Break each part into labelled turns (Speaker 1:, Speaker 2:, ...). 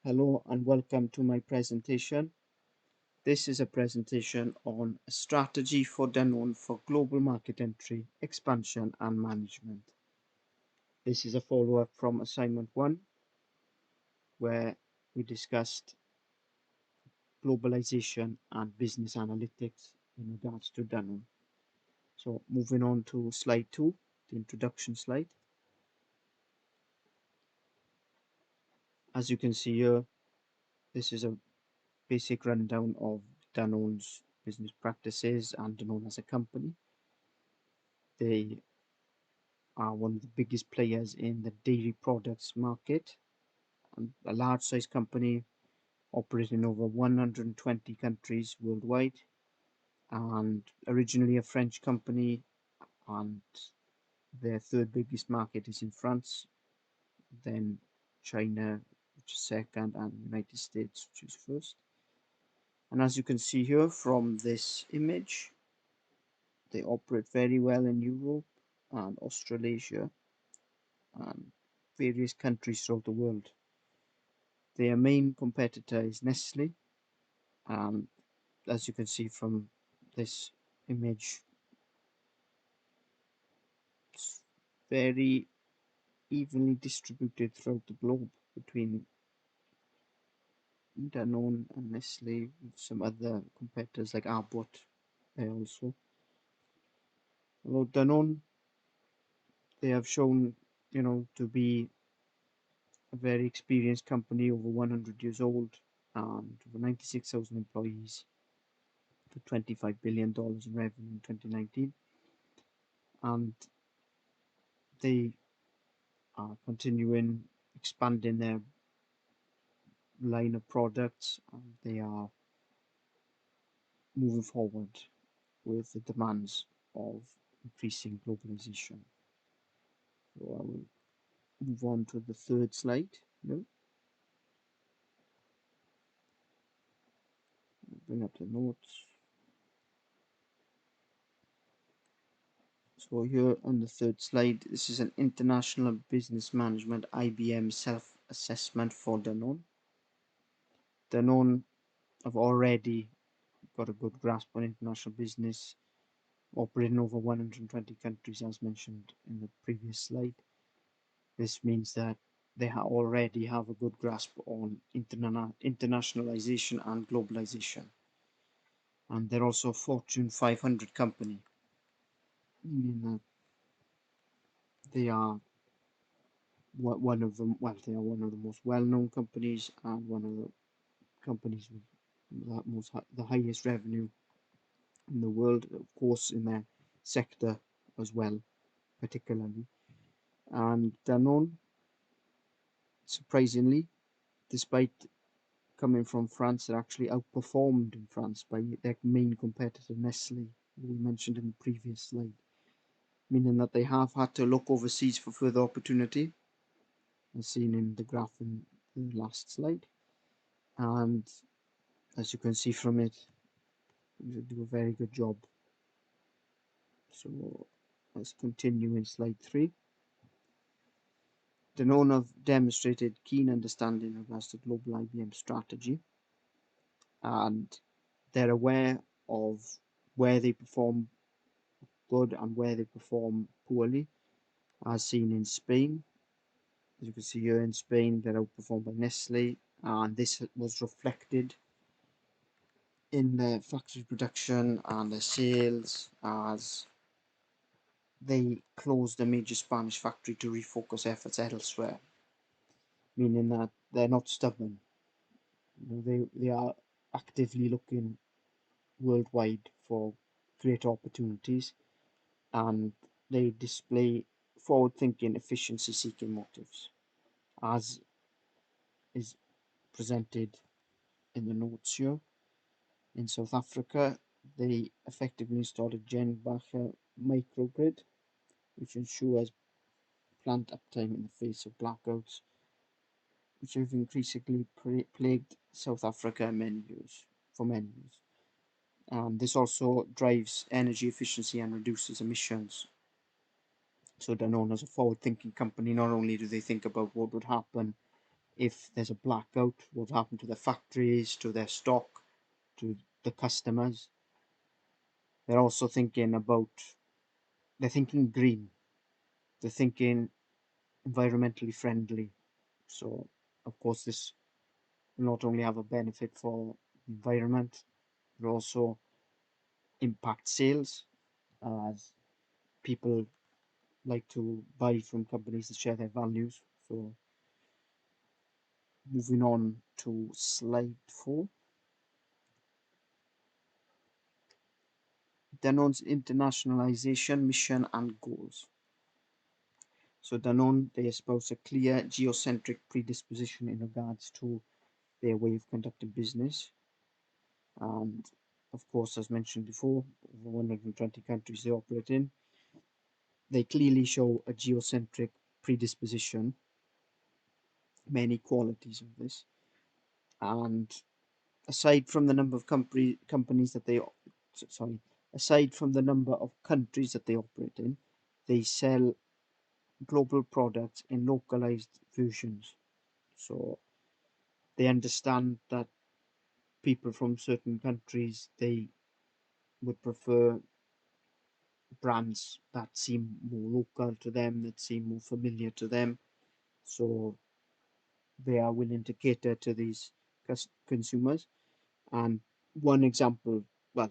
Speaker 1: Hello and welcome to my presentation. This is a presentation on a strategy for Danone for global market entry, expansion and management. This is a follow-up from assignment 1 where we discussed globalization and business analytics in regards to Danone. So moving on to slide 2, the introduction slide. As you can see here, this is a basic rundown of Danone's business practices and Danone as a company. They are one of the biggest players in the dairy products market, and a large size company operating in over 120 countries worldwide, and originally a French company, and their third biggest market is in France, then China, which is second, and United States, which is first. And as you can see here from this image, they operate very well in Europe and Australasia and various countries throughout the world. Their main competitor is Nestle, and as you can see from this image, it's very evenly distributed throughout the globe between Danone and Nestle, with some other competitors like Abbott there also. Although Danone, they have shown, to be a very experienced company, over 100 years old, and over 96,000 employees, to $25 billion in revenue in 2019, and they are continuing expanding their line of products, and they are moving forward with the demands of increasing globalization. So I will move on to the third slide. No, bring up the notes. So here on the third slide, this is an International Business Management IBM self-assessment for Danone. Danone have already got a good grasp on international business, operating in over 120 countries, as mentioned in the previous slide. This means that they already have a good grasp on internationalization and globalization. And they're also a Fortune 500 company, meaning that they are one of them. Well, they are one of the most well-known companies and one of the companies with the highest revenue in the world, of course, in their sector as well, particularly. And Danone, surprisingly, despite coming from France, are actually outperformed in France by their main competitor, Nestle, who we mentioned in the previous slide, meaning that they have had to look overseas for further opportunity, as seen in the graph in the last slide. And as you can see from it, they do a very good job. So let's continue in slide 3. Danone have demonstrated keen understanding of as the global IBM strategy, and they're aware of where they perform good and where they perform poorly, as seen in Spain. As you can see here in Spain, they're outperformed by Nestle, and this was reflected in their factory production and their sales, as they closed a major Spanish factory to refocus efforts elsewhere, meaning that they're not stubborn. They are actively looking worldwide for great opportunities, and they display forward-thinking, efficiency-seeking motives, as is presented in the notes here. In South Africa, they effectively installed a Genbacher microgrid, which ensures plant uptime in the face of blackouts, which have increasingly plagued South Africa for many years. This also drives energy efficiency and reduces emissions. So they're known as a forward-thinking company. Not only do they think about what would happen if there's a blackout, what happened to the factories, to their stock, to the customers. They're also thinking about, they're thinking green, they're thinking environmentally friendly. So, of course, this will not only have a benefit for the environment, but also impact sales, as people like to buy from companies that share their values. So, moving on to slide 4. Danone's internationalization mission and goals. So Danone, they espouse a clear geocentric predisposition in regards to their way of conducting business. And of course, as mentioned before, over 120 countries they operate in, they clearly show a geocentric predisposition, many qualities of this. And aside from the number of companies that they, sorry, aside from the number of countries that they operate in, they sell global products in localized versions. So they understand that people from certain countries, they would prefer brands that seem more local to them, that seem more familiar to them. So they are willing to cater to these consumers. And one example, well,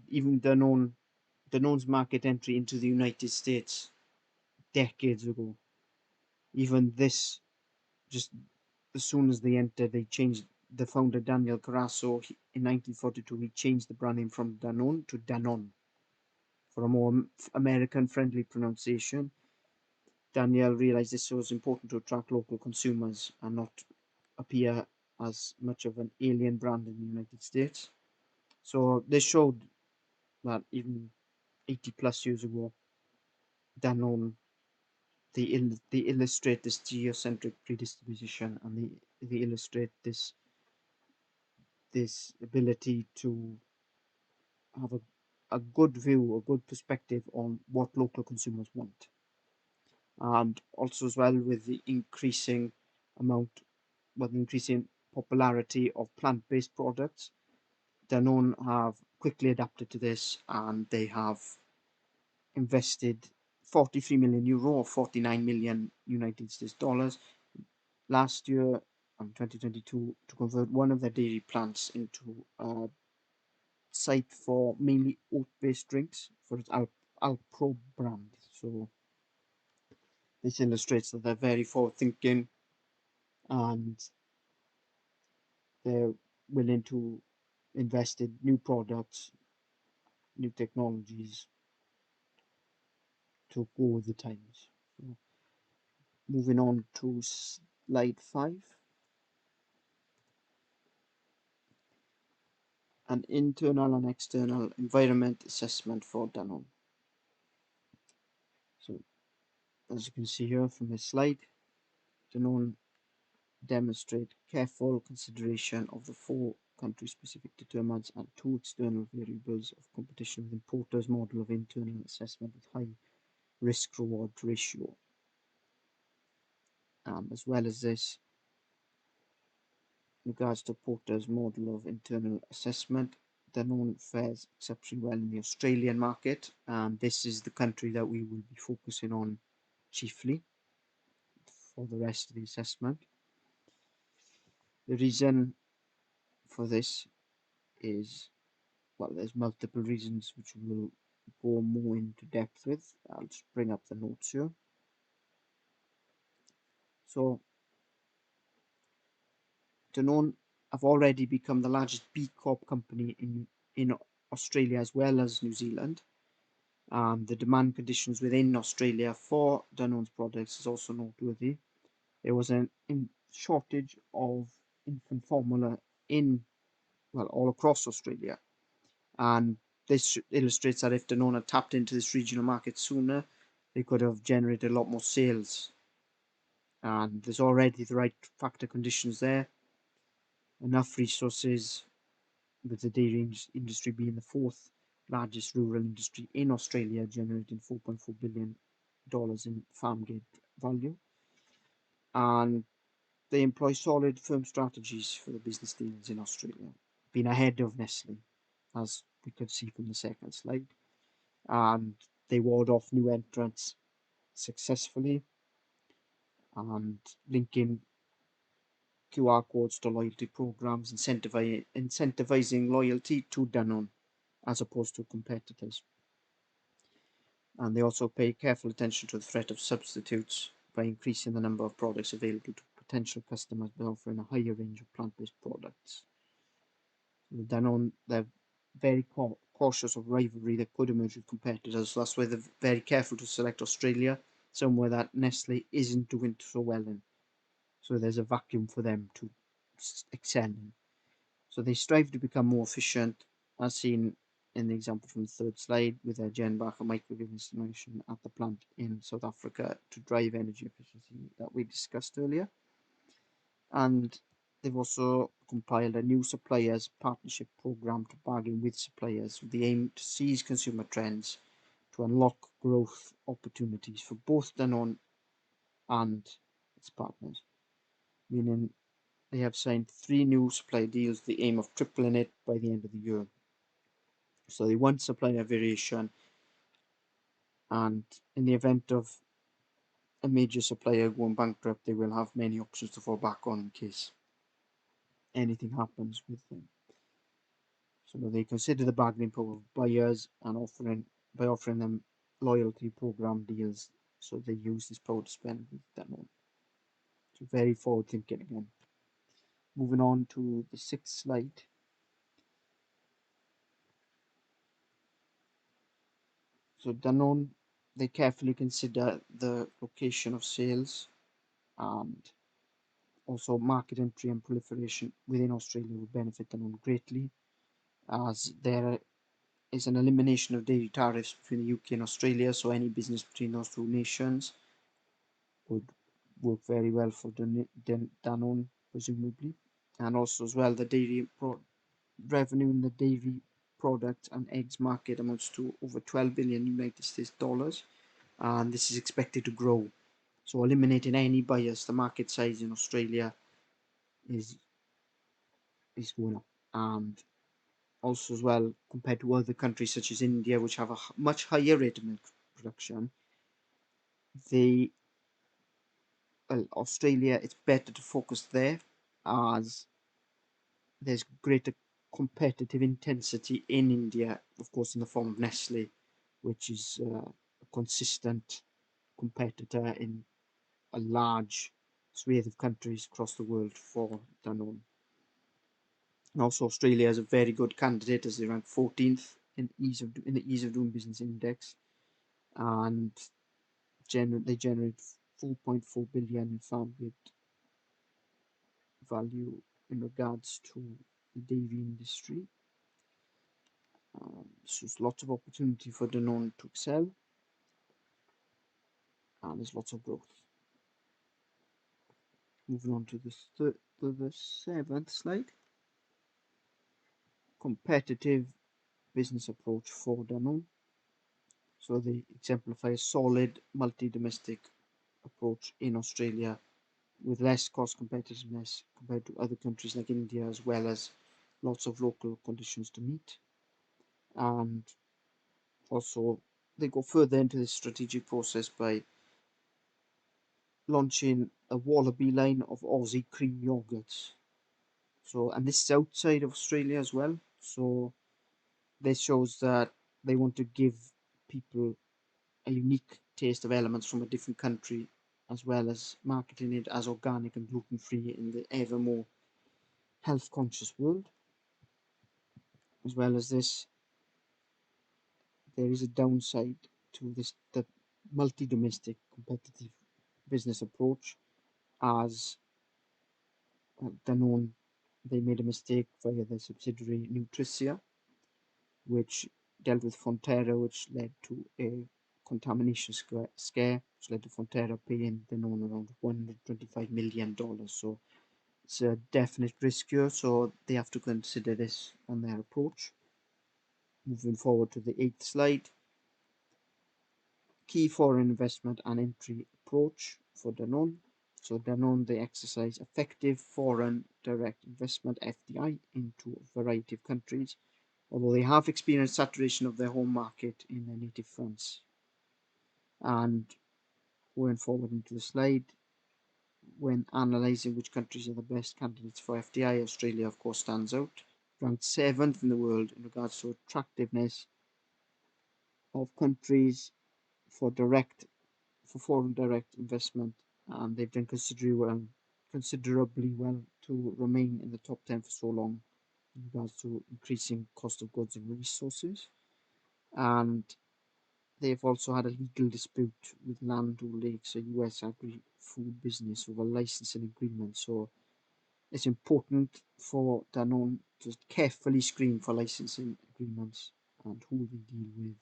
Speaker 1: even Danone's market entry into the United States decades ago, even this, just as soon as they entered, they changed. The founder Daniel Carasso, in 1942, he changed the brand name from Danone to Danone for a more American-friendly pronunciation. Daniel realized this was important to attract local consumers and not appear as much of an alien brand in the United States. So this showed that even 80 plus years ago, Danone, they illustrate this geocentric predisposition, and they illustrate this ability to have a good view, a good perspective on what local consumers want. And also as well with the increasing amount, well, the increasing popularity of plant-based products, Danone have quickly adapted to this, and they have invested 43 million euro or 49 million United States dollars last year, 2022, to convert one of their dairy plants into a site for mainly oat-based drinks for its Alpro brand. So this illustrates that they're very forward-thinking, and they're willing to invest in new products, new technologies to go with the times. So moving on to slide 5. An internal and external environment assessment for Danone. So as you can see here from this slide, Danone demonstrate careful consideration of the 4 country-specific determinants and 2 external variables of competition with importers model of internal assessment with high risk-reward ratio. As well as this, in regards to Porter's model of internal assessment, Danone fares exceptionally well in the Australian market, and this is the country that we will be focusing on chiefly for the rest of the assessment. The reason for this is, well, there's multiple reasons which we'll go more into depth with. I'll just bring up the notes here. So, Danone have already become the largest B Corp company in Australia as well as New Zealand. The demand conditions within Australia for Danone's products is also noteworthy. There was a shortage of infant formula in, well, all across Australia, and this illustrates that if Danone had tapped into this regional market sooner, they could have generated a lot more sales. And there's already the right factor conditions there, enough resources, with the dairy industry being the 4th largest rural industry in Australia, generating $4.4 billion in farm gate value. And they employ solid, firm strategies for the business dealings in Australia, being ahead of Nestle, as we could see from the second slide, and they ward off new entrants successfully and linking QR codes to loyalty programs, incentivizing loyalty to Danone as opposed to competitors. And they also pay careful attention to the threat of substitutes by increasing the number of products available to potential customers by offering a higher range of plant-based products. So Danone, they're very cautious of rivalry that could emerge with competitors, so that's why they're very careful to select Australia, somewhere that Nestle isn't doing so well in. So there's a vacuum for them to excel in. So they strive to become more efficient, as seen in the example from the third slide, with their Genbacher microgrid installation at the plant in South Africa to drive energy efficiency that we discussed earlier. And they've also compiled a new suppliers partnership program to bargain with suppliers with the aim to seize consumer trends to unlock growth opportunities for both Danone and its partners, meaning they have signed 3 new supply deals with the aim of tripling it by the end of the year. So they want supplier variation, and in the event of a major supplier going bankrupt, they will have many options to fall back on in case anything happens with them. So they consider the bargaining power of buyers and by offering them loyalty program deals, so they use this power to spend with them. So very forward thinking again. Moving on to the 6th slide. So Danone, they carefully consider the location of sales, and also market entry and proliferation within Australia will benefit Danone greatly, as there is an elimination of dairy tariffs between the UK and Australia, so any business between those two nations would work very well for Danone, presumably. And also as well, the dairy revenue in the dairy products and eggs market amounts to over 12 billion United States dollars, and this is expected to grow. So eliminating any bias, the market size in Australia is going up, and also as well, compared to other countries such as India, which have a much higher rate of milk production, they Australia, it's better to focus there, as there's greater competitive intensity in India, of course, in the form of Nestle, which is a consistent competitor in a large swathe of countries across the world for Danone. And also Australia is a very good candidate, as they rank 14th in the ease of doing business index, and they generate 4.4 billion in farm gate value in regards to the dairy industry. So there's lots of opportunity for Danone to excel, and there's lots of growth. Moving on to the 7th slide. Competitive business approach for Danone. So they exemplify a solid multi-domestic approach in Australia with less cost competitiveness compared to other countries like India, as well as lots of local conditions to meet. And also they go further into this strategic process by launching a Wallaby line of Aussie cream yogurts. So, and this is outside of Australia as well. So this shows that they want to give people a unique taste of elements from a different country, as well as marketing it as organic and gluten-free in the ever more health-conscious world. As well as this, there is a downside to the multi-domestic competitive business approach, as Danone, they made a mistake via their subsidiary Nutricia, which dealt with Fonterra, which led to a contamination scare, which led to Fonterra paying Danone around $125 million. So it's a definite risk here, so they have to consider this on their approach. Moving forward to the 8th slide. Key foreign investment and entry approach for Danone. So Danone, they exercise effective foreign direct investment (FDI) into a variety of countries, although they have experienced saturation of their home market in their native France. And going forward into the slide, when analysing which countries are the best candidates for FDI, Australia of course stands out, ranked 7th in the world in regards to attractiveness of countries for foreign direct investment, and they've done considerably well to remain in the top 10 for so long in regards to increasing cost of goods and resources. And they've also had a legal dispute with Land O'Lakes, a US agri-food business, over licensing agreements. So it's important for Danone to carefully screen for licensing agreements and who they deal with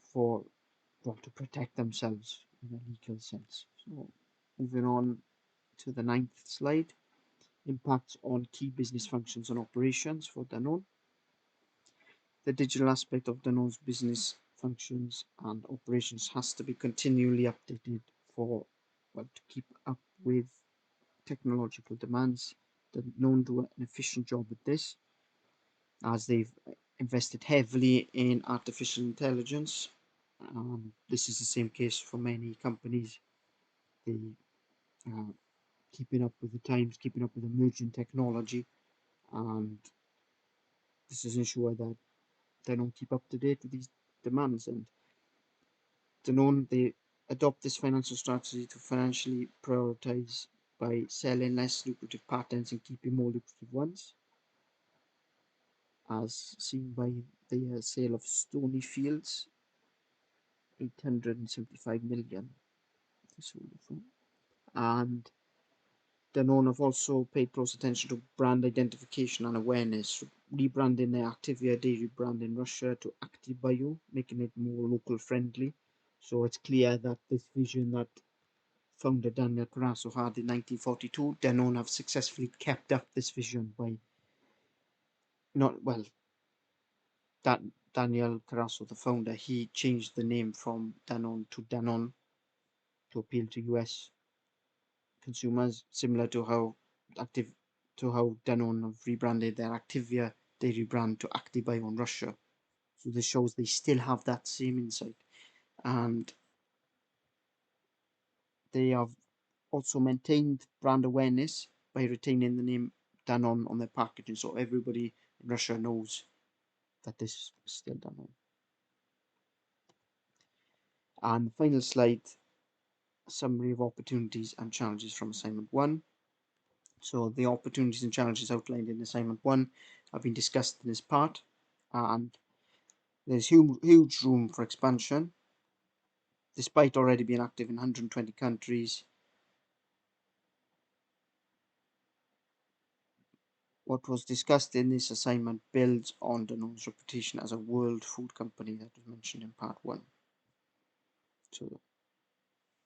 Speaker 1: for to protect themselves in a legal sense. So moving on to the ninth slide, impacts on key business functions and operations for Danone. The digital aspect of Danone's business functions and operations has to be continually updated for to keep up with technological demands. Danone do an efficient job with this, as they've invested heavily in artificial intelligence. This is the same case for many companies. They keeping up with the times, keeping up with emerging technology, and this is ensure that they don't keep up to date with these demands. And Danone, they adopt this financial strategy to financially prioritize by selling less lucrative patents and keeping more lucrative ones, as seen by the sale of Stony Fields, 875 million. And Danone have also paid close attention to brand identification and awareness, rebranding their Activia dairy brand in Russia to ActiBio, making it more local friendly. So it's clear that this vision that founder Daniel Carasso had in 1942, Danone have successfully kept up this vision by not well. That Daniel Carasso, the founder, he changed the name from Danone to Danone to appeal to US consumers, similar to how Danone have rebranded their Activia dairy brand to ActiBio in Russia. So this shows they still have that same insight, and they have also maintained brand awareness by retaining the name Danone on their packaging, so everybody in Russia knows that this is still Danone. And the final slide, a summary of opportunities and challenges from assignment 1. So the opportunities and challenges outlined in assignment 1 have been discussed in this part, and there's huge room for expansion. Despite already being active in 120 countries, what was discussed in this assignment builds on Danone's reputation as a world food company that was mentioned in part 1. So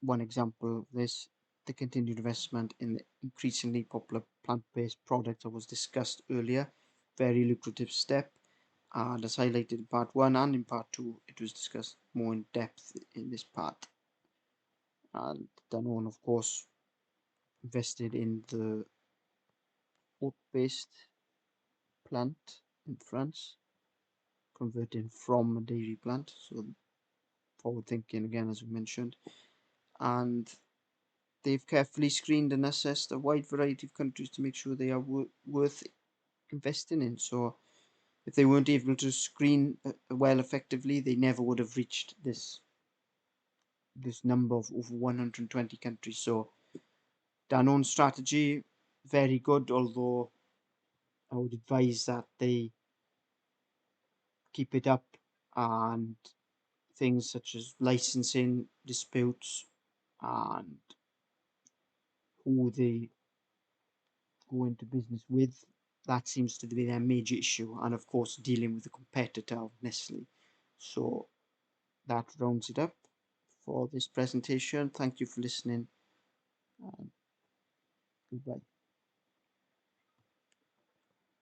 Speaker 1: one example of this, the continued investment in the increasingly popular plant-based product that was discussed earlier, very lucrative step, and as highlighted in part 1 and in part 2, it was discussed more in depth in this part. And Danone, of course, invested in the oat-based plant in France, converting from a dairy plant, so forward thinking again, as we mentioned. And they've carefully screened and assessed a wide variety of countries to make sure they are worth investing in. So if they weren't able to screen well effectively, they never would have reached this number of over 120 countries. So Danone's strategy, very good, although I would advise that they keep it up, and things such as licensing disputes and who they go into business with, that seems to be their major issue, and of course dealing with the competitor of Nestle. So that rounds it up for this presentation. Thank you for listening, and goodbye.